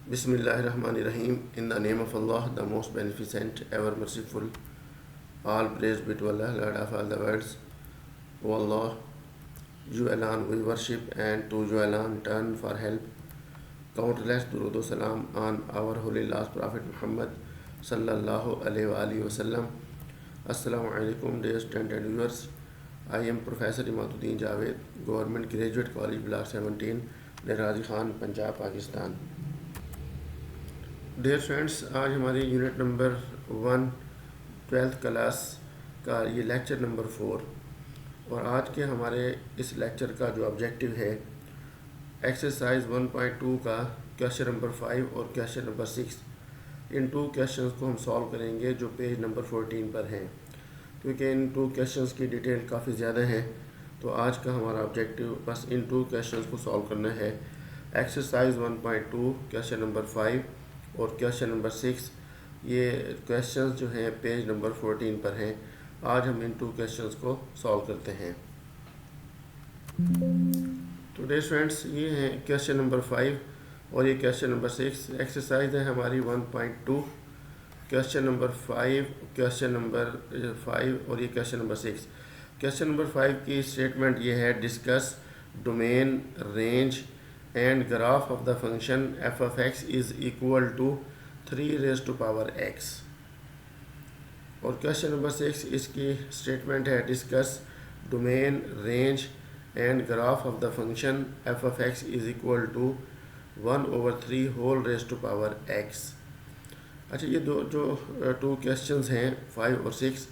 Bismillahirrahmanirrahim. In the name of Allah, the most beneficent, ever merciful. All praise be to Allah, Lord of all the worlds. O Allah, you alone we worship, and to you alone turn for help. Countless durood salam on our holy last Prophet Muhammad sallallahu alaihi wasallam. Assalamu alaikum, dear students and viewers. I am Professor Imaduddin Javed, Government Graduate College, Block 17, Razi Khan, Punjab, Pakistan. Dear friends, आज हमारी unit number 1 12th class का ये lecture number 4 और आज के हमारे इस lecture का जो ऑब्जेक्टिव है एक्सरसाइज 1.2 का क्वेश्चन नंबर 5 और क्वेश्चन नंबर 6। इन 2 क्वेश्चंस को हम सॉल्व करेंगे जो पेज नंबर 14 पर हैं। क्योंकि इन 2 क्वेश्चंस की डिटेल काफ़ी ज़्यादा है तो आज का हमारा ऑब्जेक्टिव बस इन 2 क्वेश्चंस को सॉल्व करना है। एक्सरसाइज 1.2 क्वेश्चन नंबर 5 और क्वेश्चन नंबर 6, ये क्वेश्चंस जो हैं पेज नंबर 14 पर हैं। आज हम इन 2 क्वेश्चंस को सॉल्व करते हैं। तो डियर फ्रेंड्स, ये हैं क्वेश्चन नंबर 5 और ये क्वेश्चन नंबर 6। एक्सरसाइज है हमारी 1.2, क्वेश्चन नंबर 5, क्वेश्चन नंबर 5 और ये क्वेश्चन नंबर 6। क्वेश्चन नंबर 5 की स्टेटमेंट ये है, discuss domain, range and graph of the function f of x is equal to 3 raised to power x। और क्वेश्चन नंबर 6 इसकी statement है, discuss domain, range and graph of the function f of x is equal to 1/3 whole raised to power x। अच्छा, ये दो जो 2 questions हैं 5 और 6,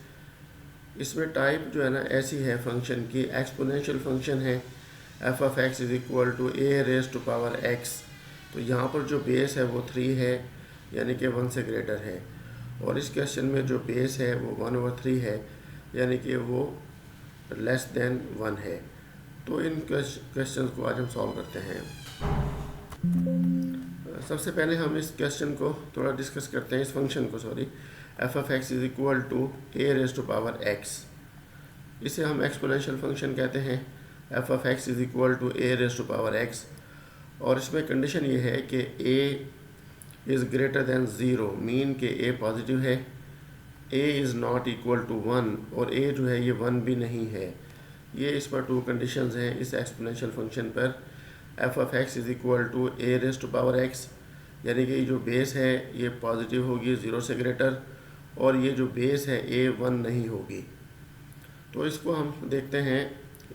इसमें टाइप जो है ना ऐसी है फंक्शन की, एक्सपोनेंशियल फंक्शन है। f of x is equal to a raise to power x। तो यहाँ पर जो बेस है वो 3 है, यानी कि 1 से ग्रेटर है। और इस क्वेश्चन में जो बेस है वो 1/3 है, यानी कि वो लेस देन 1 है। तो इन क्वेश्चन को आज हम सॉल्व करते हैं। सबसे पहले हम इस क्वेश्चन को थोड़ा डिस्कस करते हैं, इस फंक्शन को f of x is equal to a raise to power x। इसे हम एक्सपोनेंशियल फंक्शन कहते हैं। f of x is equal to a raise to power x। और इसमें कंडीशन ये है कि a is greater than 0, mean कि a पॉजिटिव है, a is not equal to 1 और a जो है ये 1 भी नहीं है। ये इस पर 2 कंडीशंस हैं इस एक्सपोनेंशियल फंक्शन पर। f of x is equal to a raise to power x, यानी कि जो बेस है ये पॉजिटिव होगी 0 से ग्रेटर, और ये जो बेस है a 1 नहीं होगी। तो इसको हम देखते हैं।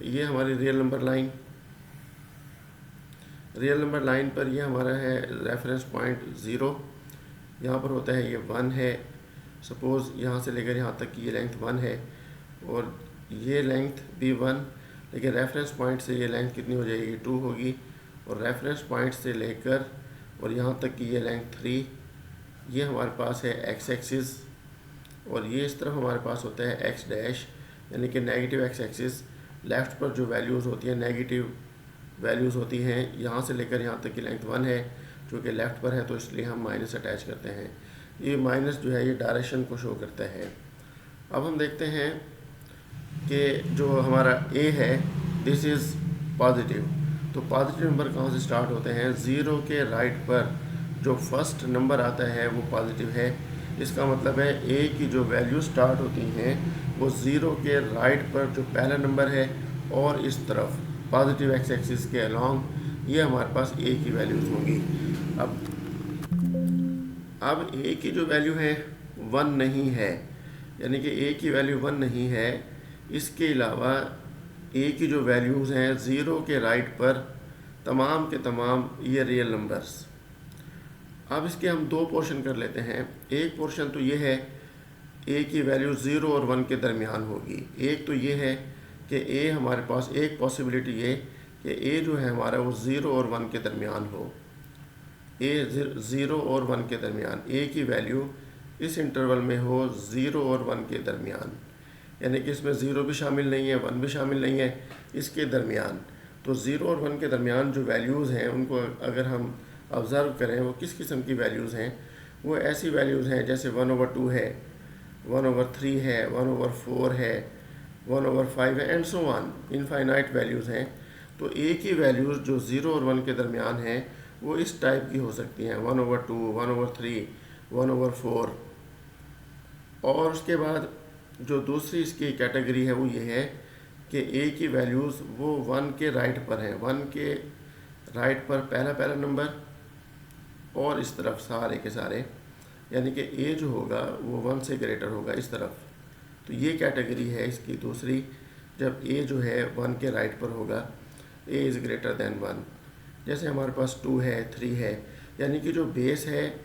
ये हमारी रियल नंबर लाइन पर ये हमारा है रेफरेंस पॉइंट 0, यहाँ पर होता है ये 1 है। सपोज़ यहाँ से लेकर यहाँ तक की ये लेंथ 1 है और ये लेंथ भी 1, लेकिन रेफरेंस पॉइंट से ये लेंथ कितनी हो जाएगी, 2 होगी। और रेफरेंस पॉइंट से लेकर और यहाँ तक की ये लेंथ 3। ये हमारे पास है एक्स एक्सिस और ये इस तरफ हमारे पास होता है एक्स डैश, यानी कि नेगेटिव एक्स एक्सिस। लेफ़्ट पर जो वैल्यूज़ होती हैं नेगेटिव वैल्यूज़ होती हैं। यहाँ से लेकर यहाँ तक की लेंथ 1 है, जो कि लेफ़्ट पर है, तो इसलिए हम माइनस अटैच करते हैं। ये माइनस जो है ये डायरेक्शन को शो करता है। अब हम देखते हैं कि जो हमारा a है दिस इज़ पॉजिटिव। तो पॉजिटिव नंबर कहाँ से स्टार्ट होते हैं, 0 के राइट पर जो फर्स्ट नंबर आता है वो पॉजिटिव है। इसका मतलब है a की जो वैल्यू स्टार्ट होती हैं वो 0 के राइट पर जो पहला नंबर है और इस तरफ पॉजिटिव एक्स एक्सिस के अलॉन्ग ये हमारे पास a की वैल्यूज़ होंगी। अब a की जो वैल्यू है 1 नहीं है, यानी कि a की वैल्यू 1 नहीं है। इसके अलावा a की जो वैल्यूज़ हैं 0 के राइट पर तमाम के तमाम ये रियल नंबर्स। अब इसके हम 2 पोर्शन कर लेते हैं। एक पोर्शन तो ये है a की वैल्यू 0 और 1 के दरमियान होगी। एक तो ये है कि a हमारे पास एक पॉसिबिलिटी ये कि a जो है हमारा वो 0 और 1 के दरमियान हो। a 0 और 1 के दरमियान, a की वैल्यू इस इंटरवल में हो 0 और 1 के दरमियान, यानी कि इसमें 0 भी शामिल नहीं है 1 भी शामिल नहीं है, इसके दरमियान। तो 0 और 1 के दरमियान जो वैल्यूज़ हैं उनको अगर हम ऑब्ज़र्व करें वो किस किस्म की वैल्यूज़ हैं, वो ऐसी वैल्यूज़ हैं जैसे 1/2 है, 1/3 है, 1/4 है, 1/5 है, and so on, infinite values हैं। तो a की वैल्यूज़ जो 0 और 1 के दरमियान हैं वो इस टाइप की हो सकती हैं, 1/2, 1/3, 1/4। और उसके बाद जो दूसरी इसकी कैटेगरी है वो ये है कि ए की वैल्यूज़ वो 1 के राइट पर हैं, 1 के राइट पर पहला पहला नंबर और इस तरफ सारे के सारे, यानी कि ए जो होगा वो 1 से ग्रेटर होगा इस तरफ। तो ये कैटेगरी है इसकी दूसरी, जब ए जो है 1 के राइट पर होगा, ए इज़ ग्रेटर दैन 1। जैसे हमारे पास 2 है, 3 है, यानी कि जो बेस है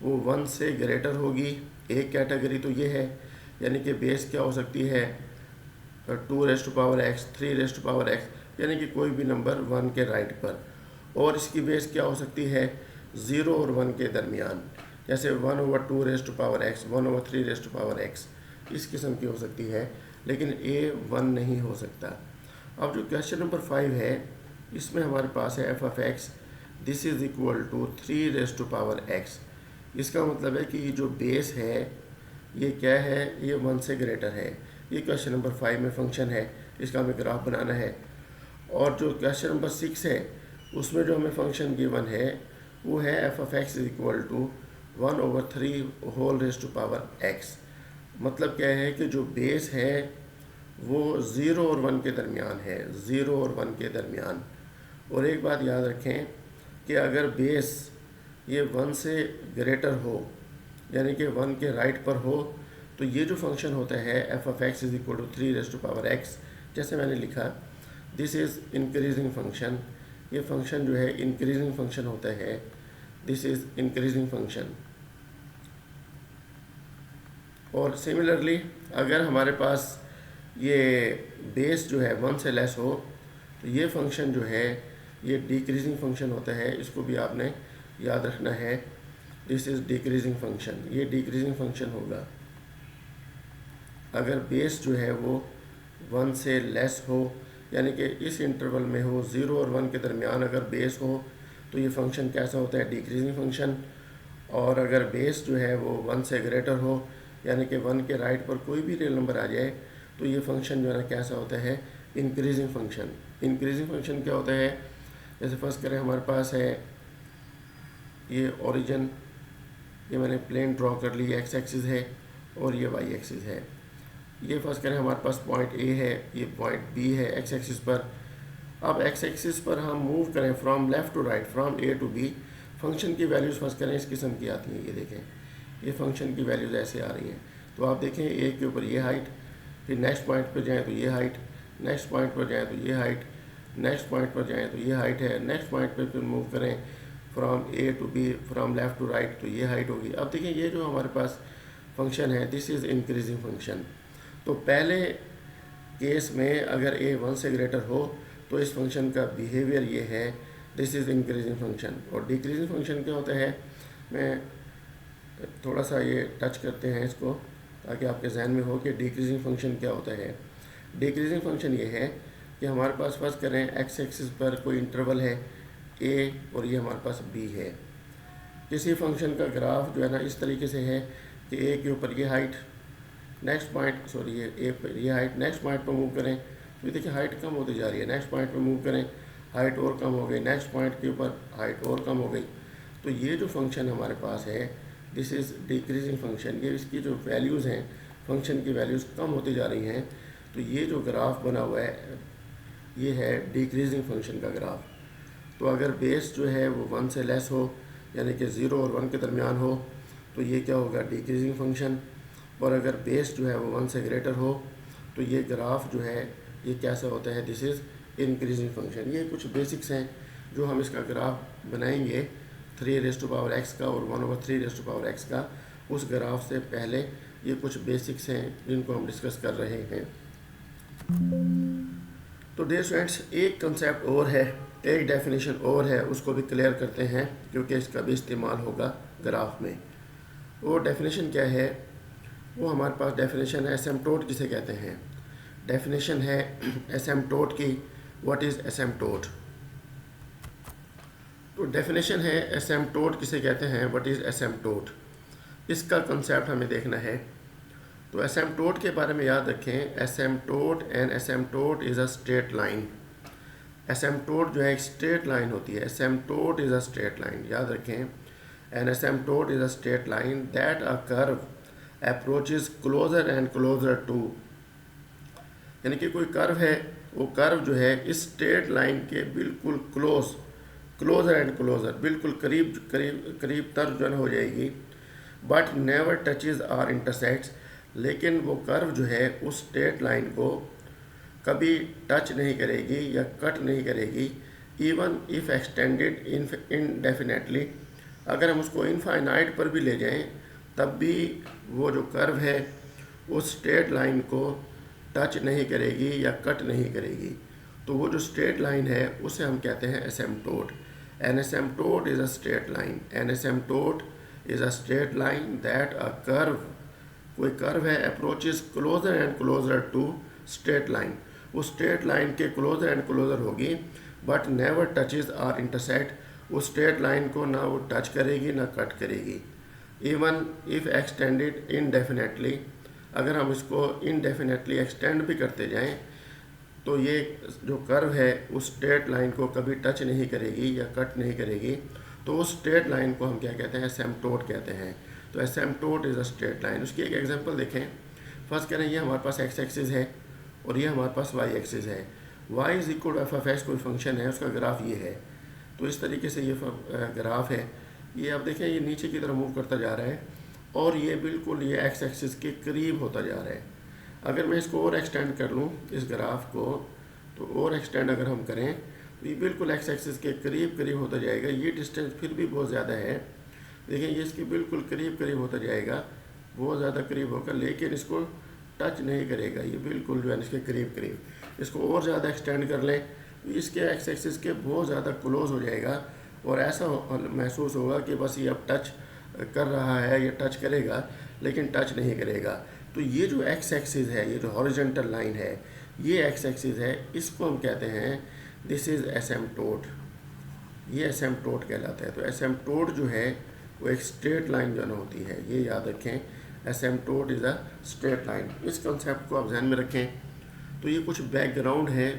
वो 1 से ग्रेटर होगी। एक कैटेगरी तो ये है, यानी कि बेस क्या हो सकती है 2⁻x, 3⁻x, यानी कि कोई भी नंबर 1 के राइट पर। और इसकी बेस क्या हो सकती है 0 और 1 के दरमियान, जैसे 1/2⁻x, 1/3⁻x, इस किस्म की हो सकती है, लेकिन ए 1 नहीं हो सकता। अब जो क्वेश्चन नंबर 5 है, इसमें हमारे पास है f(x), this is equal to 3⁻x। इसका मतलब है कि ये जो बेस है ये क्या है, ये 1 से ग्रेटर है। ये क्वेश्चन नंबर 5 में फंक्शन है, इसका हमें ग्राफ बनाना है। और जो क्वेश्चन नंबर 6 है उसमें जो हमें फंक्शन गिवन है वो है f(x) इज इक्वल टू 1/3 मतलब क्या है कि जो बेस है वो 0 और 1 के दरमियान है, 0 और 1 के दरमियान। और एक बात याद रखें कि अगर बेस ये 1 से ग्रेटर हो, यानी कि 1 के राइट पर हो, तो ये जो फंक्शन होता है f(x) is equal to 3⁻x, जैसे मैंने लिखा, दिस इज़ इंक्रीजिंग फंक्शन। ये फंक्शन जो है इंक्रीजिंग फंक्शन होता है, दिस इज़ इंक्रीजिंग फंक्शन। और सिमिलरली अगर हमारे पास ये बेस जो है 1 से लेस हो, तो ये फंक्शन जो है ये डिक्रीजिंग फंक्शन होता है। इसको भी आपने याद रखना है, दिस इज़ डिक्रीजिंग फंक्शन। ये डिक्रीजिंग फंक्शन होगा अगर बेस जो है वो 1 से लेस हो, यानी कि इस इंटरवल में हो, 0 और 1 के दरमियान अगर बेस हो तो ये फंक्शन कैसा होता है, डिक्रीजिंग फंक्शन। और अगर बेस जो है वो 1 से ग्रेटर हो, यानी कि 1 के राइट पर कोई भी रियल नंबर आ जाए, तो ये फंक्शन जो है ना कैसा होता है, इंक्रीजिंग फंक्शन। इंक्रीजिंग फंक्शन क्या होता है, जैसे फर्स्ट करें हमारे पास है ये ओरिजिन, ये मैंने प्लेन ड्रॉ कर ली, एक्स एक्सिस है और ये वाई एक्सिस है। ये फर्स्ट करें हमारे पास पॉइंट ए है, ये पॉइंट बी है एक्स एक्सिस पर। अब एक्स एक्सिस पर हम मूव करें from left to right, from A to B. Function की वैल्यूज़ फर्स्ट करें इस किस्म की आती हैं, ये देखें, ये फंक्शन की वैल्यूज़ ऐसे आ रही हैं। तो आप देखें ए के ऊपर ये हाइट, फिर नेक्स्ट पॉइंट पर जाएँ तो ये हाइट, नेक्स्ट पॉइंट पर जाएँ तो ये हाइट, नेक्स्ट पॉइंट पर जाएँ तो ये हाइट है, नेक्स्ट पॉइंट पर फिर मूव करें from A to B, from left to right, तो ये हाइट होगी। अब देखिए ये जो हमारे पास फंक्शन है, दिस इज़ इंक्रीजिंग फंक्शन। तो पहले केस में अगर ए 1 से ग्रेटर हो तो इस फंक्शन का बिहेवियर ये है, दिस इज़ इंक्रीजिंग फंक्शन। और डिक्रीजिंग फंक्शन क्या होता है, मैं थोड़ा सा ये टच करते हैं इसको ताकि आपके जहन में हो कि डिक्रीजिंग फंक्शन क्या होता है। डिक्रीजिंग फंक्शन ये है कि हमारे पास फर्स्ट करें एक्स एक्सिस पर कोई इंटरवल है ए और ये हमारे पास बी है। किसी फंक्शन का ग्राफ जो है ना इस तरीके से है कि ए के ऊपर ये हाइट, नेक्स्ट पॉइंट सॉरी ये ए पर ये हाइट, नेक्स्ट पॉइंट पर मूव करें तो देखिए हाइट कम होती जा रही है, नेक्स्ट पॉइंट पर मूव करें हाइट और कम हो गई, नेक्स्ट पॉइंट के ऊपर हाइट और कम हो गई। तो ये जो फंक्शन हमारे पास है, दिस इज़ डिक्रीजिंग फंक्शन। ये इसकी जो वैल्यूज़ हैं, फंक्शन की वैल्यूज़ कम होती जा रही हैं। तो ये जो ग्राफ बना हुआ है ये है डिक्रीजिंग फंक्शन का ग्राफ। तो अगर बेस जो है वो 1 से लेस हो, यानी कि 0 और 1 के दरमियान हो, तो ये क्या होगा, डिक्रीजिंग फंक्शन। और अगर बेस जो है वो 1 से ग्रेटर हो तो ये ग्राफ जो है ये कैसा होता है, दिस इज़ इंक्रीजिंग फंक्शन। ये कुछ बेसिक्स हैं जो हम इसका ग्राफ बनाएंगे 3⁻x का और 1/3⁻x का। उस ग्राफ से पहले ये कुछ बेसिक्स हैं जिनको हम डिस्कस कर रहे हैं। तो डियर स्टूडेंट्स, एक कंसेप्ट और है, एक डेफिनेशन और है, उसको भी क्लियर करते हैं क्योंकि इसका भी इस्तेमाल होगा ग्राफ में। वो डेफिनेशन क्या है, वो हमारे पास डेफिनेशन है एसिम्पटोट जिसे कहते हैं। डेफिनेशन है एसिम्पटोट की, व्हाट इज़ एसिम्पटोट। तो डेफिनेशन है एसिम्पटोट किसे कहते हैं, व्हाट इज़ एसिम्पटोट। इसका कंसेप्ट हमें देखना है। तो एसिम्पटोट के बारे में याद रखें, asymptote is a straight line. Asymptote जो है एक स्ट्रेट लाइन होती है। Asymptote is a straight line, याद रखें। An asymptote is a straight line that a curve approaches closer and closer to, यानी कि कोई कर्व है, वो कर्व जो है इस स्ट्रेट लाइन के बिल्कुल क्लोजर एंड क्लोजर, बिल्कुल करीब करीब करीब तर जो है हो जाएगी, but never touches or intersects, लेकिन वो कर्व जो है उस स्ट्रेट लाइन को कभी टच नहीं करेगी या कट नहीं करेगी, इवन इफ़ एक्सटेंडेड इनडेफिनेटली, अगर हम उसको इनफाइनाइट पर भी ले जाएं तब भी वो जो कर्व है उस स्ट्रेट लाइन को टच नहीं करेगी या कट नहीं करेगी। तो वो जो स्ट्रेट लाइन है उसे हम कहते हैं asymptote. An asymptote is a straight line. An asymptote is a straight line that a curve, कोई कर्व है, approaches closer and closer to straight line, वो स्ट्रेट लाइन के क्लोजर एंड क्लोजर होगी, but never touches or intersect, उस straight line को ना वो touch करेगी ना कट करेगी। इवन इफ़ एक्सटेंडेड इनडेफिनेटली, अगर हम इसको इनडेफिनेटली एक्सटेंड भी करते जाएं तो ये जो कर्व है उस स्ट्रेट लाइन को कभी टच नहीं करेगी या कट नहीं करेगी, तो उस स्ट्रेट लाइन को हम क्या कहते हैं, एसिम्पटोट कहते हैं। तो एसिम्पटोट इज़ अ स्ट्रेट लाइन। उसकी एक एग्जांपल देखें। फर्स्ट कह रहे हैं ये हमारे पास एक्स एक्सिस है और ये हमारे पास वाई एक्सिस है। Y is equal to f of x कोई फंक्शन है, उसका ग्राफ ये है। तो इस तरीके से ये ग्राफ है, ये आप देखें ये नीचे की तरफ मूव करता जा रहा है और ये बिल्कुल ये एक्स एक्सिस के करीब होता जा रहा है। अगर मैं इसको और एक्सटेंड कर लूँ इस ग्राफ को, तो और एक्सटेंड अगर हम करें तो ये बिल्कुल एक्स एक्सिस के करीब करीब होता जाएगा। ये डिस्टेंस फिर भी बहुत ज़्यादा है, देखें ये इसके बिल्कुल करीब करीब होता जाएगा, बहुत ज़्यादा करीब होगा, लेकिन इसको टच नहीं करेगा, ये बिल्कुल जो है इसके करीब करीब। इसको और ज़्यादा एक्सटेंड कर लें तो इसके एक्स एक्सिस के बहुत ज़्यादा क्लोज हो जाएगा और ऐसा महसूस होगा कि बस ये अब टच कर रहा है, ये टच करेगा लेकिन टच नहीं करेगा। तो ये जो एक्स एक्सिस है, ये जो हॉरिजॉन्टल लाइन है, ये एक्स एक्सिस है, इसको हम कहते हैं दिस इज़ एसिम्पटोट, ये एसिम्पटोट कहलाता है। तो एसिम्पटोट जो है वो एक स्ट्रेट लाइन जो होती है, ये याद रखें, asymptote is a straight line. इस कंसेप्ट को आप ध्यान में रखें। तो ये कुछ बैकग्राउंड है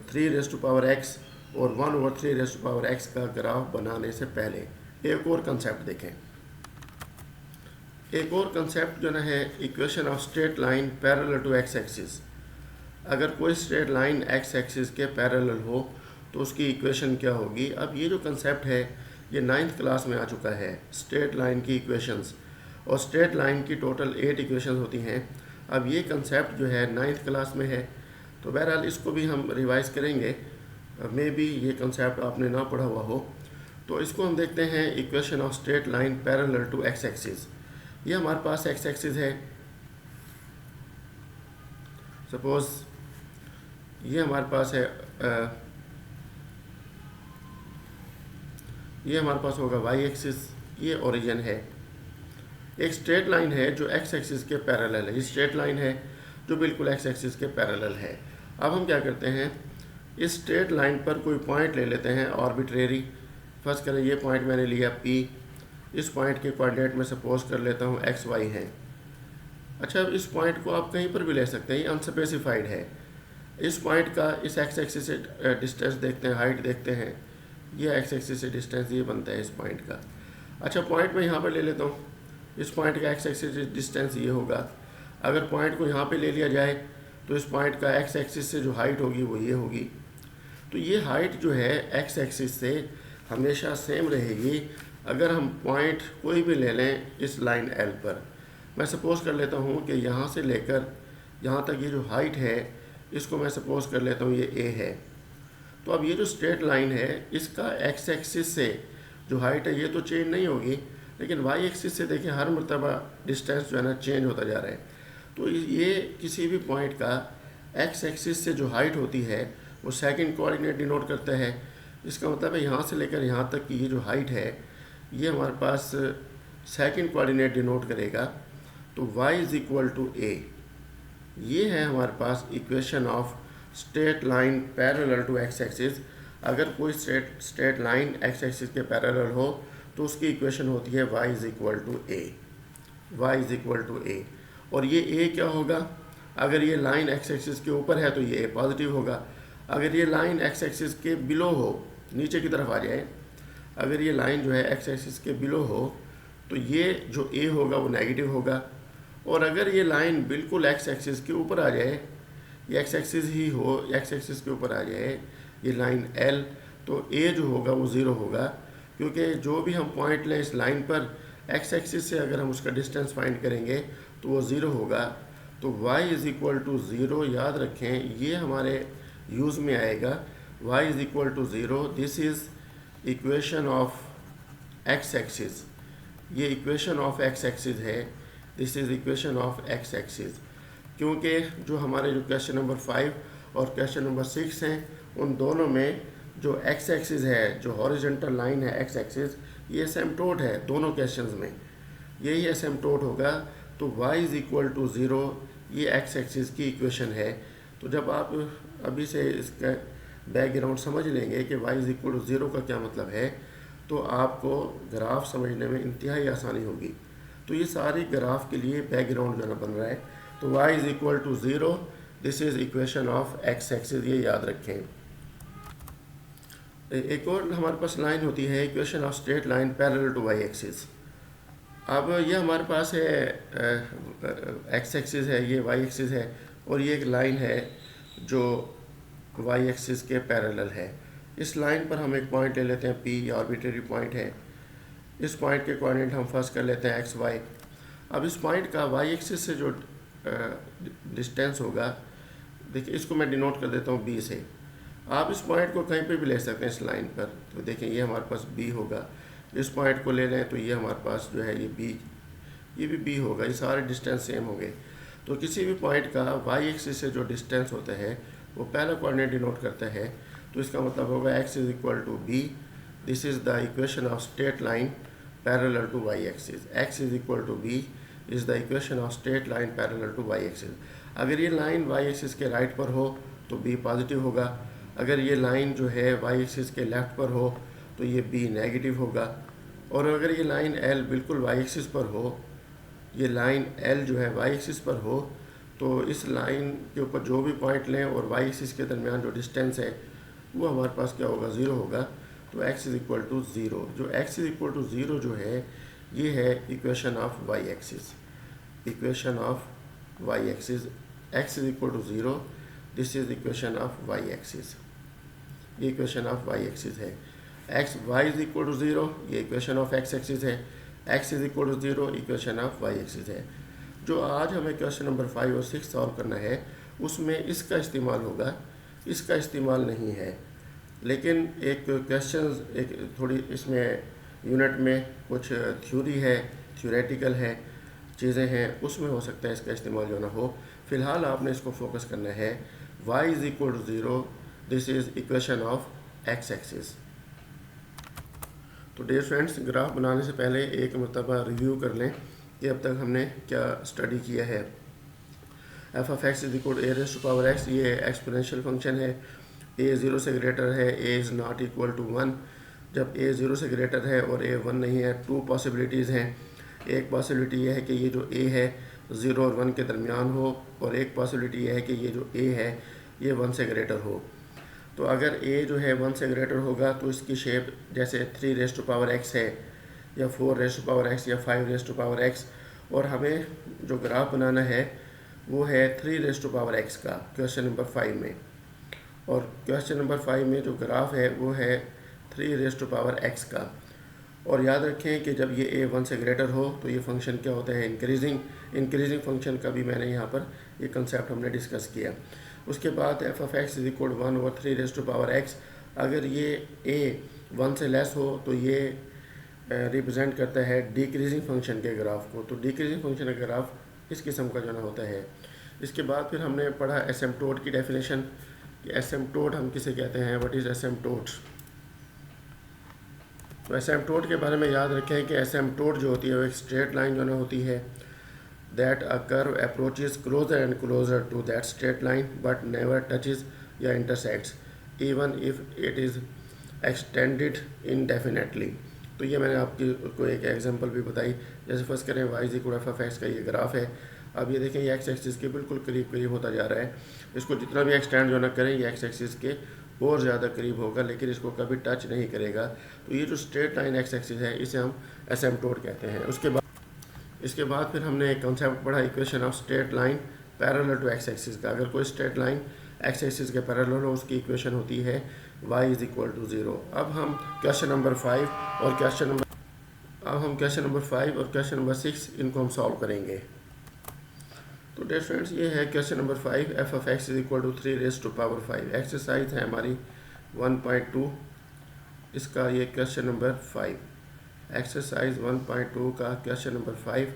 3⁻x और 1/3⁻x का ग्राफ बनाने से पहले एक और कंसेप्ट देखें। एक और कंसेप्ट जो है equation of straight line parallel to x axis. अगर कोई स्ट्रेट लाइन एक्स एक्सिस के पैरेलल हो तो उसकी इक्वेशन क्या होगी। अब ये जो कंसेप्ट है ये 9th क्लास में आ चुका है, स्ट्रेट लाइन की इक्वेशंस, और स्ट्रेट लाइन की टोटल 8 इक्वेशंस होती हैं। अब ये कंसेप्ट जो है 9th क्लास में है, तो बहरहाल इसको भी हम रिवाइज़ करेंगे, मे बी ये कंसेप्ट आपने ना पढ़ा हुआ हो। तो इसको हम देखते हैं equation of straight line parallel to x axis. ये हमारे पास एक्स एक्सिस है, सपोज ये हमारे पास है, ये हमारे पास होगा वाई एक्सिस, ये ओरिजिन है। एक स्ट्रेट लाइन है जो एक्स एक्सिस के पैरेलल है, ये स्ट्रेट लाइन है जो बिल्कुल एक्स एक्सिस के पैरेलल है। अब हम क्या करते हैं, इस स्ट्रेट लाइन पर कोई पॉइंट ले लेते हैं आर्बिट्रेरी। फर्स्ट करें ये पॉइंट मैंने लिया P, इस पॉइंट के कोऑर्डिनेट में सपोज कर लेता हूँ एक्स वाई हैं। अच्छा, अब इस पॉइंट को आप कहीं पर भी ले सकते हैं, ये अनस्पेसिफाइड है। इस पॉइंट का इस एक्स एक्सिस से डिस्टेंस देखते हैं, हाइट देखते हैं, ये एक्स एक्सिस से डिस्टेंस ये बनता है इस पॉइंट का। अच्छा, पॉइंट मैं यहाँ पर ले लेता हूँ, इस पॉइंट का एक्स एक्सिस से डिस्टेंस ये होगा। अगर पॉइंट को यहाँ पे ले लिया जाए तो इस पॉइंट का एक्स एक्सिस से जो हाइट होगी वो ये होगी। तो ये हाइट जो है एक्स एक्सिस से हमेशा सेम रहेगी अगर हम पॉइंट कोई भी ले लें इस लाइन एल पर। मैं सपोज़ कर लेता हूँ कि यहाँ से लेकर यहाँ तक ये जो हाइट है इसको मैं सपोज़ कर लेता हूँ ये ए है। तो अब ये जो स्ट्रेट लाइन है इसका एक्स एक्सिस से जो हाइट है ये तो चेंज नहीं होगी, लेकिन वाई एक्सिस से देखिए हर मरतबा डिस्टेंस जो है ना चेंज होता जा रहा है। तो ये किसी भी पॉइंट का एक्स एक्सिस से जो हाइट होती है वो सेकंड कोऑर्डिनेट डिनोट करता है। इसका मतलब है यहाँ से लेकर यहाँ तक की ये जो हाइट है ये हमारे पास सेकंड कोऑर्डिनेट डिनोट करेगा। तो y is equal to a, ये है हमारे पास equation of straight line parallel to x axis. अगर कोई स्ट्रेट लाइन एक्स एक्सिस के पैरेलल हो तो उसकी इक्वेशन होती है y is equal to a, y is equal to a। और ये a क्या होगा, अगर ये लाइन एक्स एक्सिस के ऊपर है तो ये a पॉजिटिव होगा, अगर ये लाइन एक्स एक्सिस के बिलो हो, नीचे की तरफ आ जाए, अगर ये लाइन जो है एक्स एक्सिस के बिलो हो तो ये जो ए होगा वो नेगेटिव होगा, और अगर ये लाइन बिल्कुल एक्स एक्सिस के ऊपर आ जाए, ये एक्स एक्सिस ही हो, एक्स एक्सिस के ऊपर आ जाए ये लाइन एल, तो ए जो होगा वो ज़ीरो होगा, क्योंकि जो भी हम पॉइंट लें इस लाइन पर एक्स एक्सिस से अगर हम उसका डिस्टेंस फाइंड करेंगे तो वो ज़ीरो होगा। तो y is equal to zero, याद रखें ये हमारे यूज़ में आएगा, y is equal to zero, this is equation of x axis, ये इक्वेशन ऑफ एक्स एक्सिस है, this is equation of x axis. क्योंकि जो हमारे जो क्वेश्चन नंबर 5 और क्वेश्चन नंबर 6 हैं उन दोनों में जो एक्स एक्सिस है, जो हॉरिजॉन्टल लाइन है एक्स एक्सिस, ये एसिम्पटोट है दोनों क्वेश्चंस में, यही एसिम्पटोट होगा। तो y is equal to zero, ये एक्स एक्सिस की इक्वेशन है। तो जब आप अभी से इसका बैकग्राउंड समझ लेंगे कि y is equal to zero का क्या मतलब है, तो आपको ग्राफ समझने में इंतहाई आसानी होगी। तो ये सारी ग्राफ के लिए बैकग्राउंड जो है बन रहा है। तो y is equal to zero, this is equation of x axis, ये याद रखें। एक और हमारे पास लाइन होती है equation of straight line parallel to y axis. अब ये हमारे पास है एक्स एक्सिस है, ये वाई एक्सिस है, और ये एक लाइन है जो वाई एक्सिस के पैरेलल है। इस लाइन पर हम एक पॉइंट ले लेते हैं P, ये आर्बिट्रेरी पॉइंट है। इस पॉइंट के कोऑर्डिनेट हम फर्स्ट कर लेते हैं एक्स वाई। अब इस पॉइंट का वाई एक्सिस से जो डिस्टेंस होगा, देखिए इसको मैं डिनोट कर देता हूँ B से। आप इस पॉइंट को कहीं पे भी ले सकते हैं इस लाइन पर, तो देखें ये हमारे पास B होगा। इस पॉइंट को ले लें तो ये हमारे पास जो है ये B, ये भी B होगा, ये सारे डिस्टेंस सेम होंगे। तो किसी भी पॉइंट का वाई एक्सिस से जो डिस्टेंस होता है वो पहला कोऑर्डिनेट डिनोट करता है, तो इसका मतलब होगा x is equal to B, this is the equation of straight line parallel to y axis. x is equal to B is the equation of straight line parallel to y axis. अगर ये line y axis के right पर हो तो B positive होगा, अगर ये line जो है वाई एक्सिस के लेफ़्ट पर हो तो ये B नेगेटिव होगा, और अगर ये लाइन L बिल्कुल वाई एक्सिस पर हो, ये लाइन L जो है वाई एक्सिस पर हो, तो इस लाइन के ऊपर जो भी पॉइंट लें और वाई एक्सिस के दरमियान जो डिस्टेंस है वो हमारे पास क्या होगा, ज़ीरो होगा। तो x is equal to zero, जो x is equal to zero जो है ये है equation of Y axis, equation of Y axis. x is equal to zero, this is equation of Y axis, ये इक्वेशन ऑफ वाई एक्सिस है। y is equal to zero, ये equation of x axis है। x is equal to zero, equation of Y axis है। जो आज हमें question number 5 और 6 solve करना है उसमें इसका इस्तेमाल होगा, इसका इस्तेमाल नहीं है। लेकिन एक क्वेश्चन, एक थोड़ी इसमें यूनिट में कुछ थ्योरी है, थ्योरेटिकल है, चीज़ें हैं, उसमें हो सकता है इसका इस्तेमाल जो ना हो। फ़िलहाल आपने इसको फोकस करना है। y is equal to zero, this is equation of x axis. तो डियर फ्रेंड्स, ग्राफ बनाने से पहले एक मरतबा रिव्यू कर लें कि अब तक हमने क्या स्टडी किया है। F of X is equal to A raise to power X, ये एक्सपोनेंशियल फंक्शन है। ए ज़ीरो से ग्रेटर है, A is not equal to one. जब ए ज़ीरो से ग्रेटर है और ए वन नहीं है, टू पॉसिबिलिटीज़ हैं। एक पॉसिबिलिटी ये है कि ये जो ए है ज़ीरो और वन के दरमियान हो, और एक पॉसिबिलिटी ये है कि ये जो ए है ये वन से ग्रेटर हो। तो अगर ए जो है वन से ग्रेटर होगा तो इसकी शेप जैसे 3 रेज़ टू पावर एक्स है, या 4 रेज़ टू पावर एक्स, या 5 रेज़ टू पावर एक्स। और हमें जो ग्राफ बनाना है वो है 3 रेज़ टू पावर एक्स का, क्वेश्चन नंबर 5 में। और क्वेश्चन नंबर 5 में जो ग्राफ है वो है 3 रेज़ टू पावर एक्स का। और याद रखें कि जब ये ए वन से ग्रेटर हो तो ये फंक्शन क्या होता है, इंक्रीजिंग फंक्शन का भी मैंने यहाँ पर ये कंसेप्ट हमने डिस्कस किया। उसके बाद F of X is equal 1 over 3 raise to power X. अगर ये ए वन से लेस हो तो ये रिप्रेजेंट करता है डिक्रीजिंग फंक्शन के ग्राफ को। तो डिक्रीजिंग फंक्शन का ग्राफ इस किस्म का जो ना होता है। इसके बाद फिर हमने पढ़ा एसिम्पटोट की डेफिनेशन, कि एसिम्पटोट हम किसे कहते हैं, व्हाट इज़ एसिम्पटोट। तो एसिम्पटोट के बारे में याद रखें कि एसिम्पटोट जो होती है वो एक स्ट्रेट लाइन जो ना होती है, that a curve approaches closer and closer to that straight line but never touches या intersects even if it is extended indefinitely. तो ये मैंने आपकी को एक एग्जांपल भी बताई। जैसे फर्स्ट करें Y is equal F of X का ये ग्राफ है। अब ये देखें ये एक्स एक्सिस के बिल्कुल करीब करीब होता जा रहा है। इसको जितना भी एक्सटेंड जो ना करें ये एक्स एक्सिस के और ज़्यादा करीब होगा, लेकिन इसको कभी टच नहीं करेगा। तो ये जो स्ट्रेट लाइन एक्स एक्सिस है इसे हम एसिम्पटोट कहते हैं। इसके बाद फिर हमने एक कॉन्सेप्ट पढ़ा equation of straight line parallel to x axis का। अगर कोई स्ट्रेट लाइन एक्स एक्सिस के पैरेलल हो उसकी इक्वेशन होती है y इज़ इक्वल टू 0। अब हम क्वेश्चन नंबर 5 और क्वेश्चन नंबर 6 इनको हम सॉल्व करेंगे। तो डियर फ्रेंड्स ये है question number 5, F of X is equal to 3 raise to power 5। Exercise है हमारी 1.2, इसका ये क्वेश्चन नंबर 5। एक्सरसाइज 1.2 का question number 5,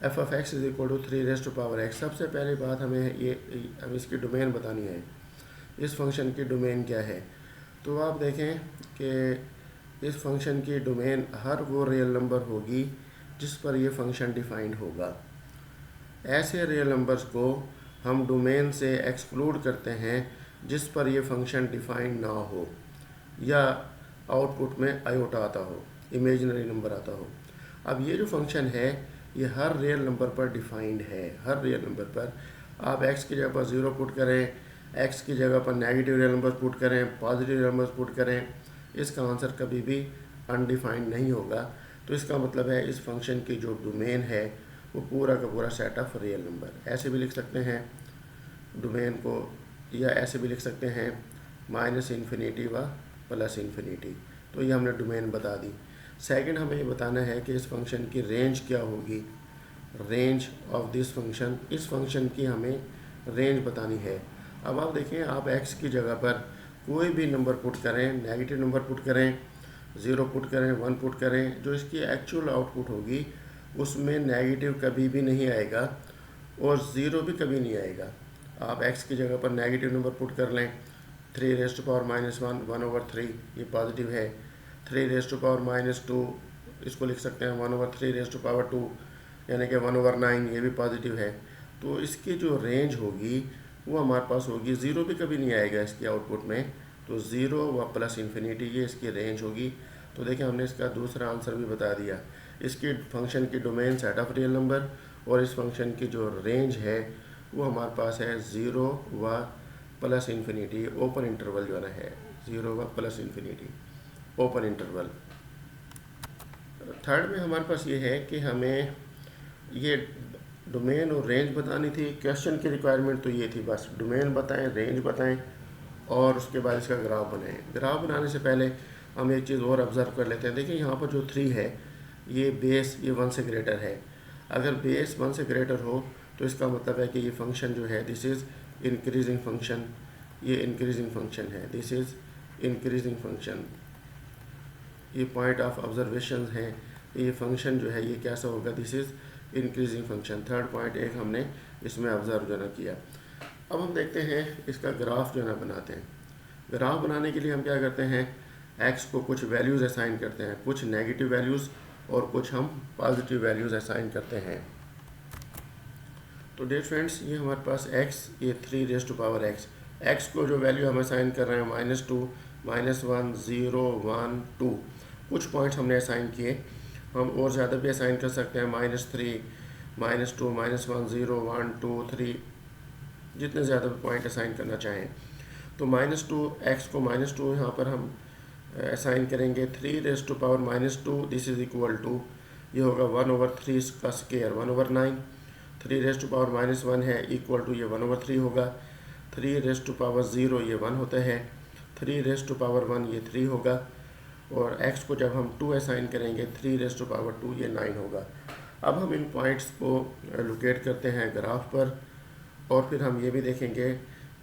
F of X is equal to 3 raise to power X. सबसे पहली बात हमें इसकी डोमेन बतानी है, इस फंक्शन की डोमेन क्या है। तो आप देखें कि इस फंक्शन की डोमेन हर वो रियल नंबर होगी जिस पर ये फंक्शन डिफाइंड होगा। ऐसे रियल नंबर्स को हम डोमेन से एक्सक्लूड करते हैं जिस पर ये फंक्शन डिफाइंड ना हो या आउटपुट में आयोटा आता हो, इमेजिनरी नंबर आता हो। अब ये जो फंक्शन है ये हर रियल नंबर पर डिफाइंड है। हर रियल नंबर पर आप x की जगह पर 0 पुट करें, x की जगह पर नेगेटिव रियल नंबर पुट करें, पॉजिटिव रियल नंबर पुट करें, इसका आंसर कभी भी अनडिफाइंड नहीं होगा। तो इसका मतलब है इस फंक्शन की जो डोमेन है वो पूरा का पूरा सेट ऑफ रियल नंबर। ऐसे भी लिख सकते हैं डोमेन को, या ऐसे भी लिख सकते हैं -∞ व +∞। तो ये हमने डोमेन बता दी। सेकंड हमें ये बताना है कि इस फंक्शन की रेंज क्या होगी, रेंज ऑफ दिस फंक्शन। इस फंक्शन की हमें रेंज बतानी है। अब आप देखें, आप x की जगह पर कोई भी नंबर पुट करें, नेगेटिव नंबर पुट करें, 0 पुट करें, 1 पुट करें, जो इसकी एक्चुअल आउटपुट होगी उसमें नेगेटिव कभी भी नहीं आएगा और 0 भी कभी नहीं आएगा। आप x की जगह पर नेगेटिव नंबर पुट कर लें, 3 रेज़ टू पावर -1, 1/3 ये पॉजिटिव है। 3 रेज़ टू पावर -2 इसको लिख सकते हैं 1/3 रेज़ टू पावर 2 यानी कि 1/9 ये भी पॉजिटिव है। तो इसकी जो रेंज होगी वो हमारे पास होगी, 0 भी कभी नहीं आएगा इसकी आउटपुट में। तो 0 व +∞ ये इसकी रेंज होगी। तो देखिए हमने इसका दूसरा आंसर भी बता दिया। इसकी फंक्शन की domain set of real number और इस फंक्शन की जो रेंज है वो हमारे पास है 0 व +∞, ओपन इंटरवल जो है 0 व +∞, ओपन इंटरवल। थर्ड में हमारे पास ये है कि हमें ये डोमेन और रेंज बतानी थी। क्वेश्चन की रिक्वायरमेंट तो ये थी, बस डोमेन बताएं, रेंज बताएं और उसके बाद इसका ग्राफ बनाएं। ग्राफ बनाने से पहले हम एक चीज़ और ऑब्ज़र्व कर लेते हैं। देखिए यहाँ पर जो 3 है ये बेस, ये 1 से ग्रेटर है। अगर बेस 1 से ग्रेटर हो तो इसका मतलब है कि ये फंक्शन जो है दिस इज़ इंक्रीजिंग फंक्शन, ये इंक्रीजिंग फंक्शन है, दिस इज़ इंक्रीजिंग फंक्शन। ये पॉइंट ऑफ ऑब्जर्वेशन है, ये फंक्शन जो है ये कैसा होगा, this is increasing function. Third point एक हमने इसमें ऑब्ज़र्व जो ना किया। अब हम देखते हैं इसका ग्राफ जो ना बनाते हैं। ग्राफ बनाने के लिए हम क्या करते हैं, एक्स को कुछ वैल्यूज़ असाइन करते हैं, कुछ नेगेटिव वैल्यूज़ और कुछ हम पॉजिटिव वैल्यूज़ असाइन करते हैं। तो डियर फ्रेंड्स ये हमारे पास एक्स, ये 3 raise to power X, X को जो वैल्यू हम असाइन कर रहे हैं -2, -1, 0, 1, 2, कुछ पॉइंट्स हमने असाइन किए। हम और ज़्यादा भी असाइन कर सकते हैं, -3, -2, -1, 0, 1, 2, 3, जितने ज़्यादा पॉइंट असाइन करना चाहें। तो -2 एक्स को -2 यहाँ पर हम असाइन करेंगे। 3 raise to power -2 this is equal to, ये होगा 1/3 का स्क्वायर 1/9। 3 रेज़ टू पावर -1 है इक्वल टू ये 1/3 होगा। 3 रेज़ टू पावर 0 ये 1 होता है। 3 रेज़ टू पावर 1 ये 3 होगा और x को जब हम 2 असाइन करेंगे 3 रेज़ टू पावर 2 ये 9 होगा। अब हम इन पॉइंट्स को लोकेट करते हैं ग्राफ पर और फिर हम ये भी देखेंगे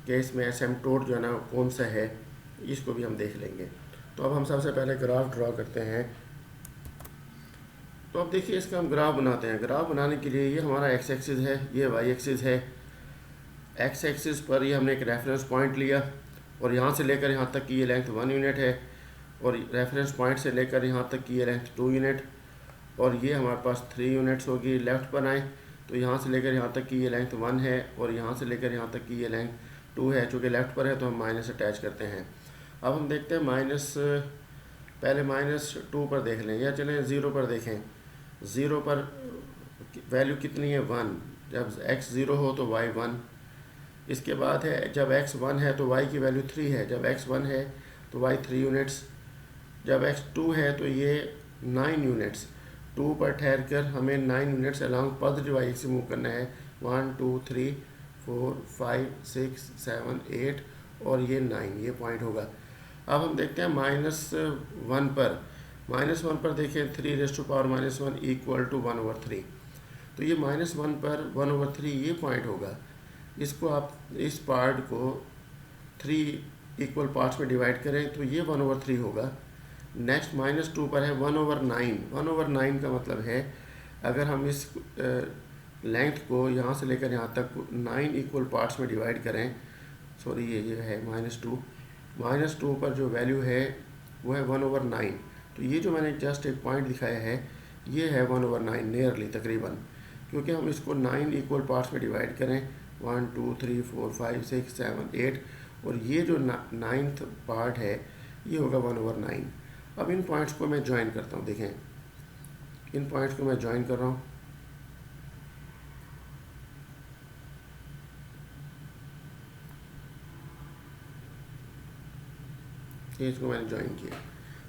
कि इसमें एसिम्पटोट जो है ना कौन सा है, इसको भी हम देख लेंगे। तो अब हम सबसे पहले ग्राफ ड्रॉ करते हैं। तो अब देखिए इसका हम ग्राफ बनाते हैं। ग्राफ बनाने के लिए ये हमारा x एक्सिस है, ये y एक्सिस है। x एक्सिस पर ये हमने एक रेफरेंस पॉइंट लिया और यहाँ से लेकर यहाँ तक की ये लेंथ 1 यूनिट है और रेफरेंस पॉइंट से लेकर यहाँ तक की ये लेंथ 2 यूनिट और ये हमारे पास 3 यूनिट्स होगी। लेफ़्ट पर आएँ तो यहाँ से लेकर यहाँ तक की ये लेंथ 1 है और यहाँ से लेकर यहाँ तक की ये लेंथ 2 है। चूँकि लेफ़्ट पर है तो हम माइनस अटैच करते हैं। अब हम देखते हैं पहले -2 पर देख लें या चलें 0 पर देखें। 0 पर वैल्यू कितनी है, 1। जब x 0 हो तो y 1। इसके बाद है जब x 1 है तो y की वैल्यू 3 है, जब x 1 है तो y 3 यूनिट्स, जब x 2 है तो ये 9 यूनिट्स। 2 पर ठहर कर हमें 9 यूनिट्स अलॉन्ग पॉजिटिव y से मूव करना है। 1 2 3 4 5 6 7 8 और ये 9, ये पॉइंट होगा। अब हम देखते हैं -1 पर। -1 पर देखें 3⁻⁻1 इक्वल टू 1/3। तो ये -1 पर 1/3 ये पॉइंट होगा। इसको आप इस पार्ट को 3 इक्वल पार्ट्स में डिवाइड करें तो ये 1/3 होगा। नेक्स्ट -2 पर है 1/9। 1/9 का मतलब है अगर हम इस लेंथ को यहाँ से लेकर यहाँ तक 9 इक्वल पार्ट्स में डिवाइड करें, सॉरी ये है -2 पर जो वैल्यू है वो है 1/9। तो ये जो मैंने जस्ट एक पॉइंट दिखाया है ये है 1/9 नियरली तकरीबन, क्योंकि हम इसको 9 इक्वल पार्ट्स में डिवाइड करें 1 2 3 4 5 6 7 8 और ये जो 9th पार्ट है ये होगा 1/9। अब इन पॉइंट्स को मैं ज्वाइन करता हूँ। देखें इन पॉइंट्स को मैं ज्वाइन कर रहा हूँ। ये इसको मैंने ज्वाइन किया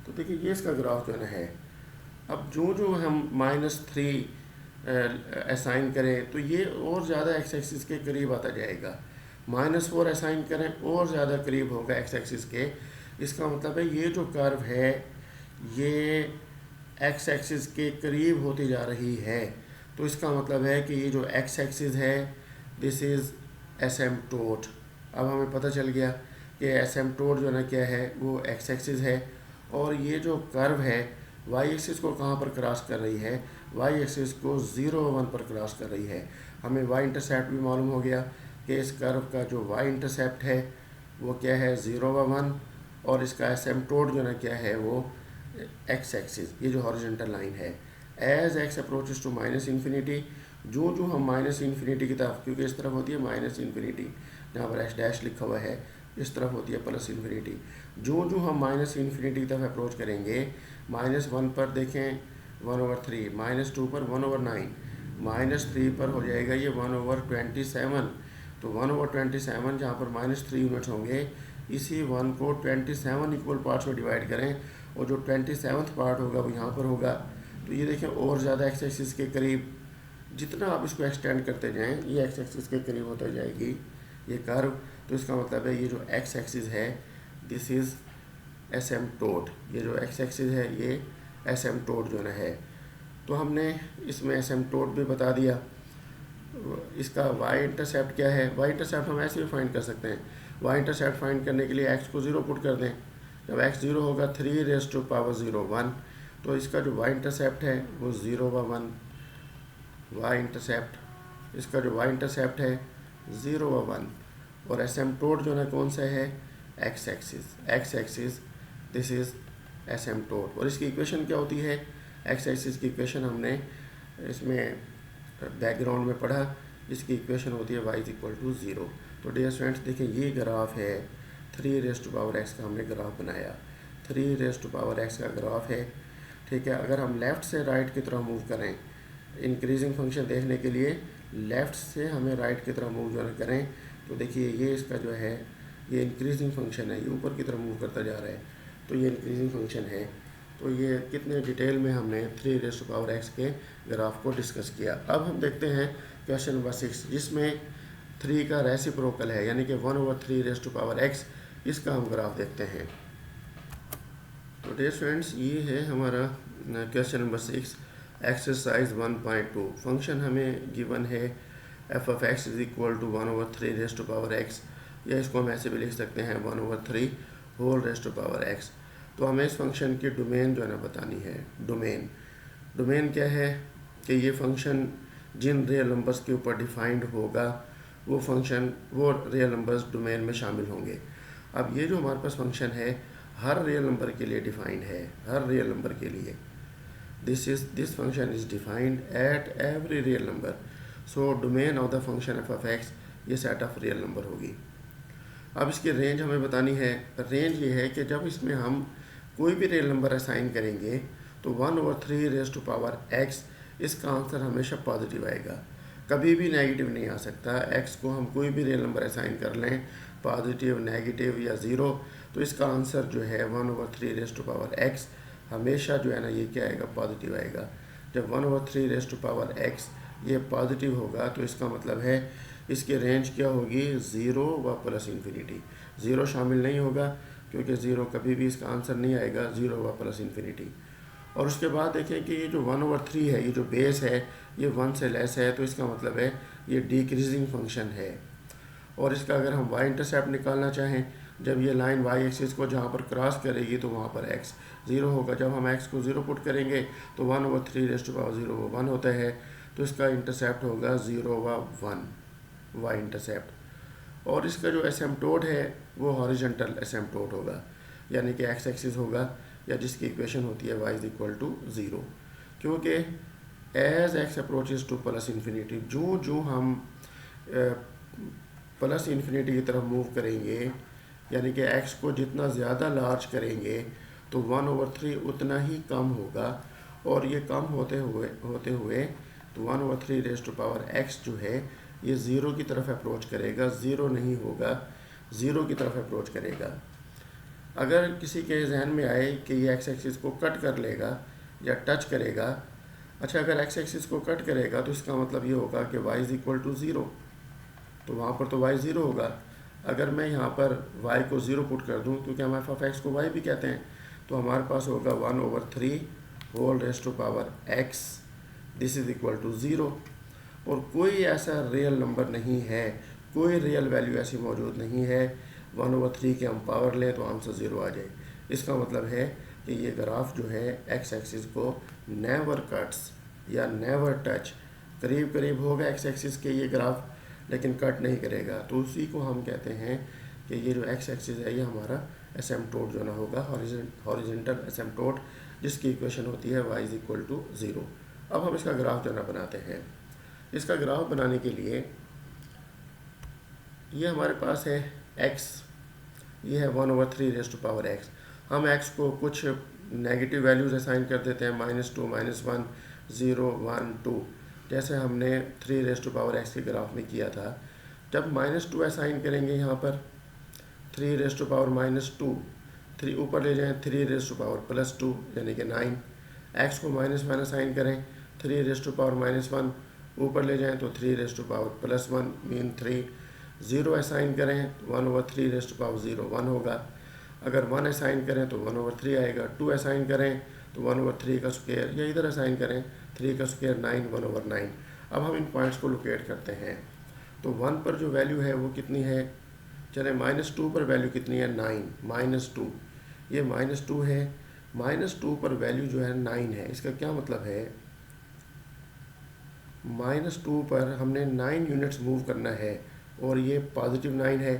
तो देखिए ये इसका ग्राफ जो है। अब जो हम -3 असाइन करें तो ये और ज़्यादा एक्स एक्सिस के करीब आता जाएगा। -4 असाइन करें और ज़्यादा करीब होगा एक्स एक्सिस के। इसका मतलब है ये जो कर्व है ये एक्स एक्सिस के करीब होती जा रही है। तो इसका मतलब है कि ये जो एक्स एक्सिस है दिस इज़ एसिम्प्टोट। अब हमें पता चल गया कि एसिम्प्टोट जो ना क्या है वो एक्स एक्सिस है और ये जो कर्व है वाई एक्सिस को कहाँ पर क्रॉस कर रही है, वाई एक्सिस को 0/1 पर क्रॉस कर रही है। हमें वाई इंटरसेप्ट भी मालूम हो गया कि इस कर्व का जो वाई इंटरसेप्ट है वो क्या है 0/1 और इसका एसिम्प्टोट जो ना क्या है वो एक्स एक्सिस, ये जो हॉरिजॉन्टल लाइन है। एज एक्स अप्रोचेस टू -∞, जो हम -∞ की तरफ, क्योंकि इस तरफ होती है -∞, जहाँ पर x' लिखा हुआ है, इस तरफ होती है +∞। जो हम -∞ की तरफ अप्रोच करेंगे, -1 पर देखें 1/3, -2 पर 1/9, -3 पर हो जाएगा ये 1/27। तो 1/27 जहाँ पर -3 यूनिट्स होंगे, इसी 1 को 27 इक्वल पार्ट्स में डिवाइड करें और जो 27th पार्ट होगा वो यहाँ पर होगा। तो ये देखें और ज़्यादा एक्स एक्सिस के करीब, जितना आप इसको एक्सटेंड करते जाएं ये एक्स एक्सिस के करीब होता जाएगी ये कर्व। तो इसका मतलब है ये जो एक्स एक्सिस है दिस इज़ एसिम्प्टोट, ये जो एक्स एक्सिस है ये एसिम्प्टोट जो है। तो हमने इसमें एसिम्प्टोट भी बता दिया। इसका वाई इंटरसेप्ट क्या है, वाई इंटरसेप्ट हम ऐसे भी फाइंड कर सकते हैं। वाई इंटरसेप्ट फाइंड करने के लिए एक्स को 0 पुट कर दें। जब एक्स 0 होगा 3⁻⁻01, तो इसका जो वाई इंटरसेप्ट है वो 0/1 वाई इंटरसेप्ट, इसका जो वाई इंटरसेप्ट है 0/1 और एसिम्प्टोट जो है कौन सा है x axis, this is asymptote. और इसकी इक्वेशन क्या होती है, एक्स एक्सिस की इक्वेशन हमने इसमें बैकग्राउंड में पढ़ा, इसकी इक्वेशन होती है y = 0। तो डियर स्टूडेंट्स देखें ये ग्राफ है 3⁻x का हमने ग्राफ बनाया, 3⁻x का ग्राफ है, ठीक है। अगर हम लेफ़्ट से राइट की तरफ मूव करें, इंक्रीजिंग फंक्शन देखने के लिए लेफ़्ट से हमें राइट की तरफ मूव करें, तो देखिए ये इसका जो है ये इंक्रीजिंग फंक्शन है, ये ऊपर की तरफ मूव करता जा रहा है, तो ये इंक्रीजिंग फंक्शन है। तो ये कितने डिटेल में हमने 3⁻x के ग्राफ को डिस्कस किया। अब हम देखते हैं क्वेश्चन नंबर 6, जिसमें 3 का रेसिप्रोकल है, यानी कि 1/3⁻x, इसका हम ग्राफ देखते हैं। तो डियर स्टूडेंट्स ये है हमारा क्वेश्चन नंबर 6, एक्सरसाइज 1.2। फंक्शन हमें गिवन है f(x) = 1/3⁻x, या इसको हम ऐसे भी लिख सकते हैं 1/3 तो हमें इस फंक्शन की डोमेन जो है ना बतानी है। डोमेन क्या है कि ये फंक्शन जिन रियल नंबर्स के ऊपर डिफाइंड होगा वो फंक्शन वो रियल नंबर्स डोमेन में शामिल होंगे। अब ये जो हमारे पास फंक्शन है हर रियल नंबर के लिए डिफाइंड है, हर रियल नंबर के लिए this function is defined at every real number. So domain of the function f(x) ये सेट ऑफ रियल नंबर होगी। अब इसकी रेंज हमें बतानी है। रेंज ये है कि जब इसमें हम कोई भी रियल नंबर असाइन करेंगे तो 1/3⁻x इसका आंसर हमेशा पॉजिटिव आएगा। कभी भी नेगेटिव नहीं आ सकता। एक्स को हम कोई भी रियल नंबर असाइन कर लें, पॉजिटिव, नेगेटिव या ज़ीरो, तो इसका आंसर जो है 1/3 रेज़ टू पावर एक्स हमेशा जो है ना ये क्या आएगा, पॉजिटिव आएगा। जब 1/3 रेज़ टू पावर एक्स ये पॉजिटिव होगा तो इसका मतलब है इसकी रेंज क्या होगी, ज़ीरो व प्लस इन्फिनिटी। ज़ीरो शामिल नहीं होगा क्योंकि ज़ीरो कभी भी इसका आंसर नहीं आएगा, ज़ीरो व प्लस इन्फिनिटी। और उसके बाद देखें कि ये जो 1/3 है, ये जो बेस है ये 1 से लेस है, तो इसका मतलब है ये डिक्रीजिंग फंक्शन है। और इसका अगर हम y इंटरसेप्ट निकालना चाहें, जब ये लाइन y एक्सिस को जहाँ पर क्रॉस करेगी तो वहाँ पर x 0 होगा। जब हम x को 0 पुट करेंगे तो 1/3 रेज़ टू पावर 0 वो 1 होता है, तो इसका इंटरसेप्ट होगा 0 व 1 y इंटरसेप्ट। और इसका जो एसिम्पटोट है वो हॉरिजॉन्टल एसिम्पटोट होगा, यानी कि x एक्सिस होगा, या जिसकी इक्वेशन होती है y = 0, क्योंकि as x approaches to plus infinity, जो हम प्लस इन्फिनिटी की तरफ मूव करेंगे, यानी कि x को जितना ज़्यादा लार्ज करेंगे तो 1/3 उतना ही कम होगा। और ये कम होते हुए तो 1/3 रेज़ टू पावर x जो है ये ज़ीरो की तरफ अप्रोच करेगा, ज़ीरो नहीं होगा, ज़ीरो की तरफ अप्रोच करेगा। अगर किसी के जहन में आए कि ये x एक्सिस को कट कर लेगा या टच करेगा, अच्छा अगर x एक्सिस को कट करेगा तो इसका मतलब ये होगा कि y = 0, तो वहाँ पर तो y 0 होगा। अगर मैं यहाँ पर y को 0 पुट कर दूँ तो क्या हम f(x) को y भी कहते हैं, तो हमारे पास होगा 1/3 whole raise to power x, this is equal to 0। और कोई ऐसा रियल नंबर नहीं है, कोई रियल वैल्यू ऐसी मौजूद नहीं है 1/3 के हम पावर लें तो आंसर 0 आ जाए। इसका मतलब है कि ये ग्राफ जो है x एक्सिस को नेवर कट्स या नेवर टच, करीब करीब होगा x एक्सिस के ये ग्राफ, लेकिन कट नहीं करेगा। तो उसी को हम कहते हैं कि ये जो x एक्सिस है ये हमारा एसिम्पटोट जो ना होगा, हॉरिजॉन्टल एसिम्पटोट, जिसकी इक्वेशन होती है y = 0। अब हम इसका ग्राफ जो ना बनाते हैं। इसका ग्राफ बनाने के लिए ये हमारे पास है x, ये है 1/3 रेज़ टू पावर x। हम x को कुछ नेगेटिव वैल्यूज़ असाइन कर देते हैं, -2, -1, 0, 1, 2, जैसे हमने 3 रेज़ टू पावर x के ग्राफ में किया था। जब -2 असाइन करेंगे यहाँ पर 3 रेज़ टू पावर -2, 3 ऊपर ले जाएं 3 रेज़ टू पावर +2 यानी कि 9। x को -1 असाइन करें 3 रेज़ टू पावर -1, ऊपर ले जाएं तो 3 raise to power +1 mean 3। 0 assign करें 1/3 रेज़ टू पावर 0 1 होगा। अगर 1 असाइन करें तो 1/3 आएगा। 2 असाइन करें तो 1/3 का स्क्वायर, या इधर असाइन करें 3 का स्क्वायर 9, 1/9। अब हम इन पॉइंट्स को लोकेट करते हैं। तो 1 पर जो वैल्यू है वो कितनी है, चले -2 पर वैल्यू कितनी है, 9, -2, ये -2 है। -2 पर वैल्यू जो है 9 है। इसका क्या मतलब है, -2 पर हमने 9 यूनिट्स मूव करना है, और ये पॉजिटिव 9 है,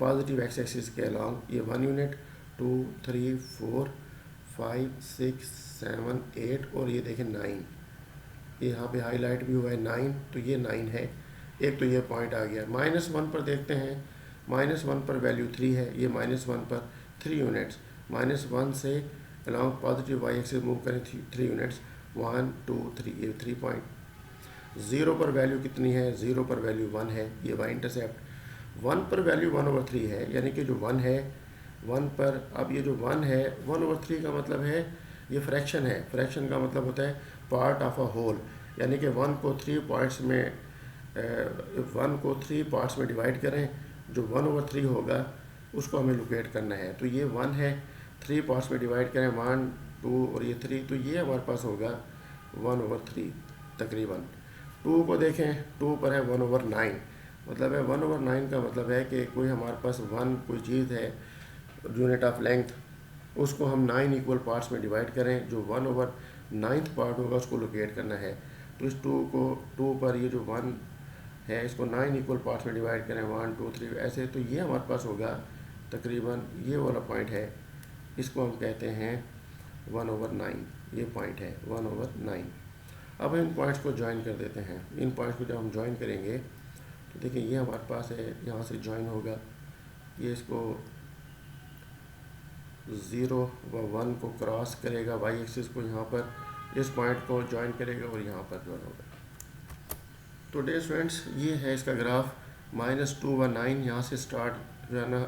पॉजिटिव x एक्सिस के अलॉन्ग। ये 1 यूनिट, 2, 3, 4, 5, 6, 7, 8 और ये देखें 9, ये यहाँ पे हाईलाइट भी हुआ है 9, तो ये 9 है। एक तो ये पॉइंट आ गया। -1 पर देखते हैं, -1 पर वैल्यू 3 है, ये -1 पर 3 यूनिट्स, -1 से along positive y axis move करें 3 यूनिट्स, 1, 2, 3, ये 3 पॉइंट। 0 पर वैल्यू कितनी है, 0 पर वैल्यू 1 है, ये y इंटरसेप्ट। 1 पर वैल्यू 1/3 है, यानी कि जो 1 है 1 पर, अब ये जो 1 है 1/3 का मतलब है ये फ्रैक्शन है। फ्रैक्शन का मतलब होता है पार्ट ऑफ अ होल, यानी कि 1 को 3 पार्ट्स में डिवाइड करें, जो 1/3 होगा उसको हमें लोकेट करना है। तो ये 1 है, 3 पार्ट्स में डिवाइड करें 1, 2 और ये 3, तो ये हमारे पास होगा 1/3 तकरीबन। 2 को देखें, 2 पर है 1/9, मतलब है 1/9 का मतलब है कि कोई हमारे पास 1 कोई चीज़ है यूनिट ऑफ लेंथ, उसको हम 9 इक्वल पार्ट्स में डिवाइड करें, जो 1/9 पार्ट होगा उसको लोकेट करना है। तो इस 2 पर ये जो 1 है इसको 9 इक्वल पार्ट्स में डिवाइड करें, 1, 2, 3 ऐसे, तो ये हमारे पास होगा तकरीबन ये वाला पॉइंट है, इसको हम कहते हैं 1/9, ये पॉइंट है 1/9। अब इन पॉइंट्स को ज्वाइन कर देते हैं। इन पॉइंट्स को जब हम ज्वाइन करेंगे तो देखिए ये हमारे पास है, यहाँ से ज्वाइन होगा, ये इसको 0 व 1 को क्रॉस करेगा, y एक्सिस को यहाँ पर इस पॉइंट को ज्वाइन करेगा और यहाँ पर ज्वाइन होगा। तो डे स्टूडेंट्स ये है इसका ग्राफ -2 व 9 यहाँ से स्टार्ट जो है ना,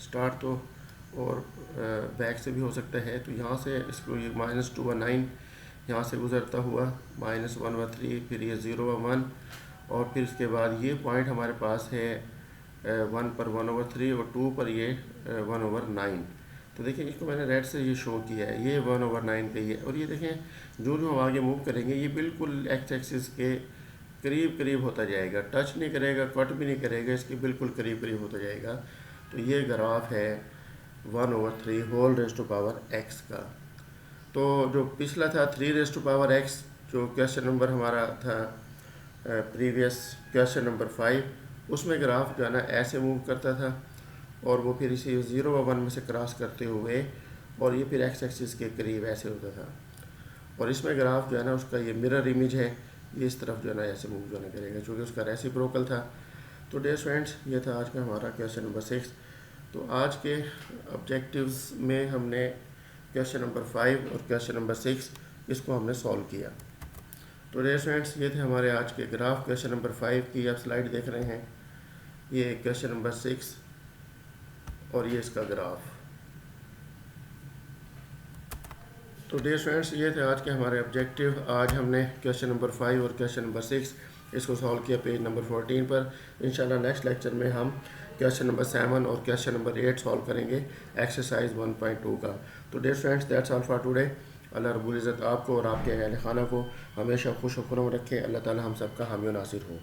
स्टार्ट तो और बैक से भी हो सकता है। तो यहाँ से इसको ये -2 व 9 यहाँ से गुजरता हुआ -1 व 3, फिर ये 0 व 1, और फिर इसके बाद ये पॉइंट हमारे पास है 1 पर 1/3 और 2 पर ये 1/9। तो देखिए इसको मैंने रेड से ये शो किया है, ये 1/9 पे ही है। और ये देखें जो जो हम आगे मूव करेंगे ये बिल्कुल एक्स एक्सिस के करीब करीब होता जाएगा, टच नहीं करेगा, कट भी नहीं करेगा, इसके बिल्कुल करीब करीब होता जाएगा। तो ये ग्राफ है 1/3 whole raise to power x का। तो जो पिछला था 3 रेज़ टू पावर x, जो क्वेश्चन नंबर हमारा था प्रीवियस क्वेश्चन नंबर 5, उसमें ग्राफ जो है ना ऐसे मूव करता था और वो फिर इसी 0 व 1 में से क्रॉस करते हुए और ये फिर एक्स एक्सिस के करीब ऐसे होता था। और इसमें ग्राफ जो है ना उसका ये मिरर इमेज है, ये इस तरफ जो है ना ऐसे मूव जो है ना करेगा, चूँकि उसका रेसिप्रोकल था। तो डियर स्टूडेंट्स ये था आज का हमारा क्वेश्चन नंबर 6। तो आज के ऑब्जेक्टिव्स में हमने क्वेश्चन नंबर 5 और क्वेश्चन नंबर 6 इसको हमने सॉल्व किया। तो डियर स्टूडेंट्स ये थे हमारे आज के ग्राफ। क्वेश्चन नंबर 5 की आप स्लाइड देख रहे हैं, ये क्वेश्चन नंबर 6 और ये इसका ग्राफ। तो डियर स्टूडेंट्स ये थे आज के हमारे ऑब्जेक्टिव। आज हमने क्वेश्चन नंबर 5 और क्वेश्चन नंबर 6 इसको सॉल्व किया पेज नंबर 14 पर। इंशाल्लाह नेक्स्ट लेक्चर में हम क्वेश्चन नंबर 7 और क्वेश्चन नंबर 8 सॉल्व करेंगे एक्सरसाइज 1.2 का। तो dear friends that's all for today. Allah रब्बुल इज़्ज़त आपको और आपके अहल खाना को हमेशा खुश व खुर्रम रखे। अल्लाह ताला हम सबका हामी व नासिर हो।